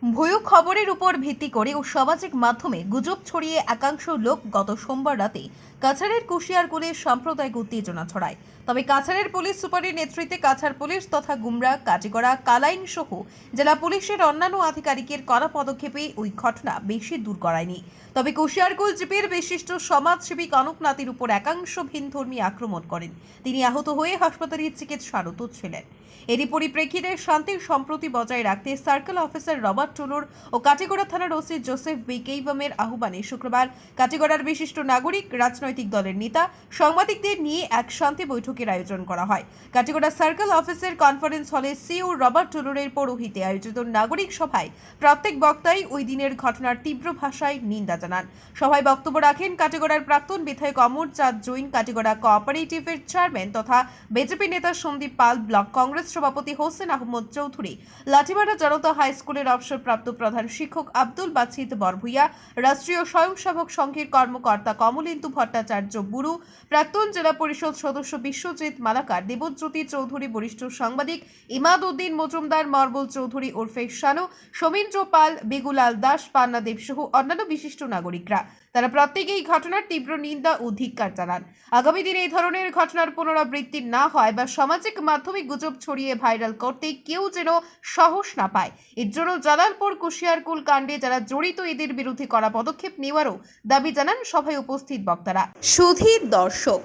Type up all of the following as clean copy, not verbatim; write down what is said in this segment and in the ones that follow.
ভুয়ো খবরের উপর ভিত্তি করে ও সামাজিক মাধ্যমে গুজব ছড়িয়ে একাংশ লোক গত সোমবার রাতে কাছাড়ের কুশিয়ারকুলে সাম্প্রদায়িক উত্তেজনা ছড়ায়। তবে কাছাড়ের পুলিশ সুপারের নেতৃত্বে কাছাড় পুলিশ তথা গুমরা, কাটিগড়া, কালাইন সহ জেলা পুলিশের অন্যান্য আধিকারিকের কড়া পদক্ষেপে ওই ঘটনা বেশি দূর করায়নি। তবে কুশিয়ারকুল জিপির বিশিষ্ট সমাজসেবী কনক নাতির উপর একাংশ ভিনধর্মী আক্রমণ করেন। তিনি আহত হয়ে হাসপাতালে চিকিৎসারত ছিলেন। এরই পরিপ্রেক্ষিতে শান্তির সম্প্রতি বজায় রাখতে সার্কেল অফিসার রবার্ট টুলুর ও কাটিগড়া থানার ওসি জোসেফ বিকেইভামের আহ্বানে শুক্রবার কাটিগড়ার বিশিষ্ট নাগরিক, রাজনৈতিক দলের নেতা, সাংবাদিকদের নিয়ে এক শান্তি বৈঠকের আয়োজন করা হয়। কাটিগড়া সার্কেল অফিসের কনফারেন্স হলে সিইও রবার্ট টুলুরের পৌরোহিত্যে আয়োজিত নাগরিক সভায় প্রত্যেক বক্তাই ওই দিনের ঘটনার তীব্র ভাষায় নিন্দা জানান। সভায় বক্তব্য রাখেন কাটিগড়ার প্রাক্তন বিধায়ক অমর চাঁদ জৈন, কাটিগড়া কোঅপারেটিভের চেয়ারম্যান তথা বিজেপি নেতা সন্দীপ পাল, ব্লক কংগ্রেস সভাপতি হোসেন আহমদ চৌধুরী, লাঠিমারা জনতা হাই স্কুলের অবসরপ্রাপ্ত প্রধান শিক্ষক আব্দুল বাছিদ বরভুইয়া, রাষ্ট্রীয় স্বয়ংসেবক সংঘের কর্মকর্তা কমলেন্দু ভট্টাচার্য বুড়ু, প্রাক্তন জেলা পরিষদ সদস্য বিশ্বজিৎ মালাকার, দেবজ্যোতি চৌধুরী, বরিষ্ঠ সাংবাদিক ইমাদ উদ্দিন মজুমদার, মরবুল চৌধুরী ওরফে শানু, সমীন্দ্র পাল, বেগুলাল দাস, পান্না দেব সহ অন্যান্য বিশিষ্ট নাগরিকরা। তারা প্রত্যেকেই ঘটনার তীব্র নিন্দা ও ধিক্কার জানান। আগামী দিনে এই ধরনের ঘটনার পুনরাবৃত্তি না হয় বা সামাজিক মাধ্যমে গুজব ছড়িয়ে ভাইরাল করতে কেউ যেন সাহস না পায়, এর জন্য জালালপুর কুশিয়ারকুল কাণ্ডে যারা জড়িত এদের বিরুদ্ধে কড়া পদক্ষেপ নেওয়ারও দাবি জানান সভায় উপস্থিত বক্তারা। সুধীর দর্শক,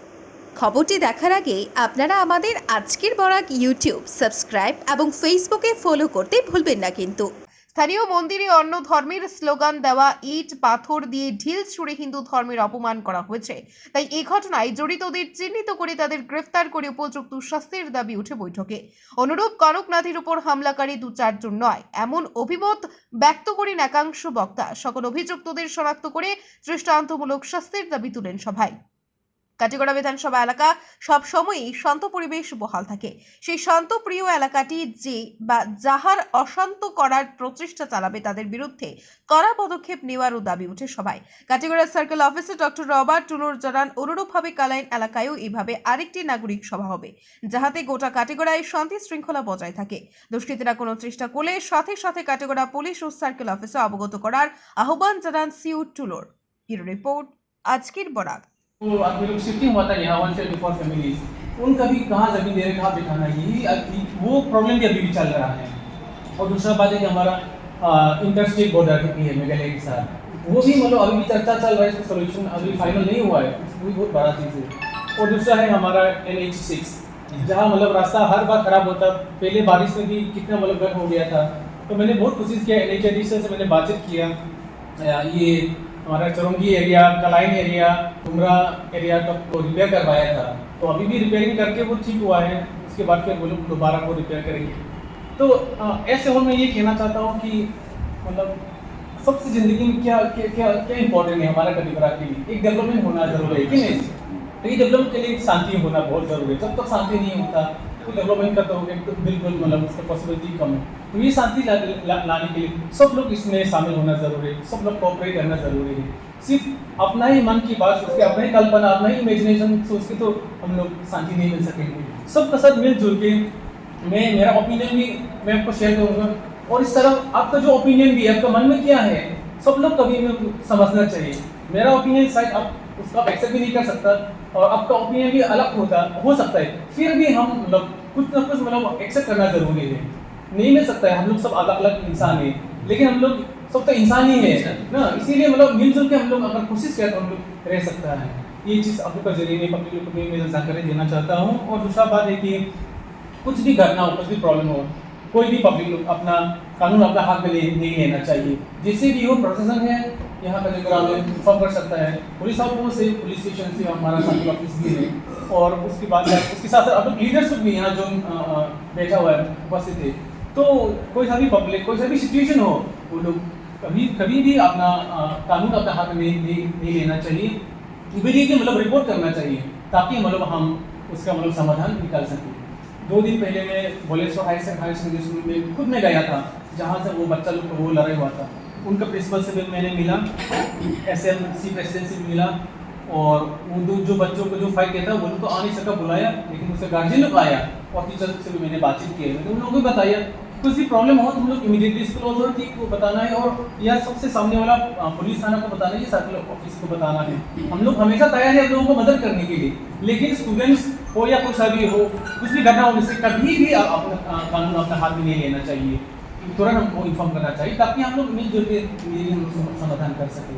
খবরটি দেখার আগে আপনারা আমাদের আজকের বরাক ইউটিউব সাবস্ক্রাইব এবং ফেসবুকে ফলো করতে ভুলবেন না কিন্তু। স্থানীয় মন্দিরে অন্য ধর্মের স্লোগান দেওয়া, ইট পাথর দিয়ে ঢিল ছুঁড়ে হিন্দু ধর্মের অপমান করা হয়েছে। তাই এই ঘটনায় জড়িতদের চিহ্নিত করে তাদের গ্রেফতার করে উপযুক্ত শাস্তির দাবি উঠে বৈঠকে। অনুরূপ কনক নাথির উপর হামলাকারী 2-4 জন নয়, এমন অভিমত ব্যক্ত করেন একাংশ বক্তা। সকল অভিযুক্তদের শনাক্ত করে দৃষ্টান্তমূলক শাস্তির দাবি তুলেন সভায়। কাটিগড়া বিধানসভা এলাকা সব সময়ই শান্ত পরিবেশ বহাল থাকে। সেই শান্তপ্রিয় এলাকাটি যে বা যাহার অশান্ত করার প্রচেষ্টা চালাবে তাদের বিরুদ্ধে কড়া পদক্ষেপ নেওয়ারও দাবি উঠে সভায়। কাটিগড়া সার্কেল অফিসে ডক্টর রবার্ট টুলুর জানান, অনুরূপভাবে কালাইন এলাকায়ও এইভাবে আরেকটি নাগরিক সভা হবে, যাহাতে গোটা কাটিগড়ায় শান্তি শৃঙ্খলা বজায় থাকে। দুষ্কৃতীরা কোনো চেষ্টা করলে সাথে সাথে কাটিগড়া পুলিশ ও সার্কেল অফিসে অবগত করার আহ্বান জানান সিইও টুলুর। ব্যুরো রিপোর্ট, আজকের বরাক। तो आदमी लोग शिफ्टिंग हुआ था यहाँ 174 फैमिलीज, उनका भी कहाँ जमीन दे रहे कहाँ बिठाना, यही वो प्रॉब्लम भी अभी भी चल रहा है। और दूसरा बात है कि हमारा इंटर स्टेट बॉर्डर है मेघालय के साथ, वो भी मतलब अभी भी चर्चा चल रहा है, इसका सोल्यूशन अभी फाइनल नहीं हुआ है, वो भी बहुत बड़ा चीज़ है। और दूसरा है हमारा NH6, जहाँ मतलब रास्ता हर बार खराब होता, पहले बारिश में भी कितना मतलब गट हो गया था। तो मैंने बहुत कोशिश किया, NH से मैंने बातचीत किया, ये हमारा चौरंगी एरिया, कलाइन एरिया, उमरा एरिया तक को रिपेयर करवाया था। तो अभी भी रिपेयरिंग करके वो ठीक हुआ है, उसके बाद फिर वो लोग दोबारा वो रिपेयर करेंगे। तो ऐसे और मैं ये कहना चाहता हूँ कि मतलब सबसे ज़िंदगी में क्या क्या क्या क्या इंपॉर्टेंट है हमारा कटिगड़ा के लिए, एक डेवलपमेंट होना जरूरी है कि नहीं। तो ये डेवलपमेंट के लिए शांति होना बहुत ज़रूरी है। जब तक शांति नहीं होता तो डेवलपमेंट का तो एक तो बिल्कुल मतलब उसका पॉसिबिलिटी कम है। तो ये शांति लाने के लिए सब लोग इसमें शामिल होना ज़रूरी है, सब लोग कोऑपरेट करना ज़रूरी है। सिर्फ अपना ही मन की बात सोच के, अपना ही कल्पना, अपना ही इमेजिनेशन सोच के तो हम लोग शांति नहीं मिल सकेंगे। सबका साथ मिलजुल के मेरा ओपिनियन भी मैं आपको शेयर करूँगा, और इस तरह आपका जो ओपिनियन भी है, आपका मन में क्या है, सब लोग कभी में समझना चाहिए। मेरा ओपिनियन शायद आप उसका एक्सेप्ट भी नहीं कर सकता, और आपका ओपिनियन भी अलग हो सकता है, फिर भी हम मतलब कुछ ना कुछ मतलब एक्सेप्ट करना ज़रूरी है। नहीं मिल सकता है, हम लोग सब अलग अलग इंसान हैं, लेकिन हम लोग सब तो इंसान ही है ना, इसीलिए मतलब मिलजुल के हम लोग अगर कोशिश करें तो हम लोग रह सकता है। ये चीज़ आप लोग का जरिए में पब्लिक लोग को मैं जानकारी देना चाहता हूँ। और दूसरा बात है कि कुछ भी घटना हो, कुछ भी प्रॉब्लम हो, कोई भी पब्लिक लोग अपना कानून अपना हाथ में नहीं लेना चाहिए। जिससे भी हो प्रशासन है यहाँ का जो में इन्फॉर्म कर सकता है, पुलिस आउटपोस्ट से, पुलिस स्टेशन से हमारा सर्किल ऑफिस भी है, और उसके बाद उसके साथ साथ अब लीडरशिप भी यहाँ जो बैठा हुआ है उपस्थित है। तो कोई सा भी पब्लिक, कोई सा भी सिचुएशन हो, वो लोग कभी भी अपना कानून अपने हाथ में नहीं लेना चाहिए, इमीडिएटली मतलब रिपोर्ट करना चाहिए, ताकि मतलब हम उसका मतलब समाधान निकाल सकें। 2 दिन पहले मैं बोलेश्वर हायर सेकेंडरी स्कूल में खुद में गया था, जहाँ से वो बच्चा लोग को वो लड़ाई हुआ था, उनका प्रिंसिपल से भी मैंने मिला, SMC प्रेसिडेंट से भी मिला, और वो जो बच्चों को जो फाइट किया था वो तो आ नहीं सका, बुलाया, लेकिन उसका गार्जियन लोग आया, और टीचर से भी मैंने बातचीत की। मैंने उन लोगों को बताया कुछ भी प्रॉब्लम हो तो हम लोग इमीडिएटली स्कूल अथॉरिटी को बताना है, और या सबसे सामने वाला पुलिस थाना को बताना है, सर्कल ऑफिस को बताना है। हम लोग हमेशा तैयार है लोगों को मदद करने के लिए, लेकिन स्टूडेंट्स हो या कुछ भी हो, कुछ भी घटना होने से कभी भी अपना कानून अपने हाथ में नहीं लेना चाहिए, तुरंत हमको इन्फॉर्म करना चाहिए ताकि हम लोग मिलजुल के हम लोग समाधान कर सकें।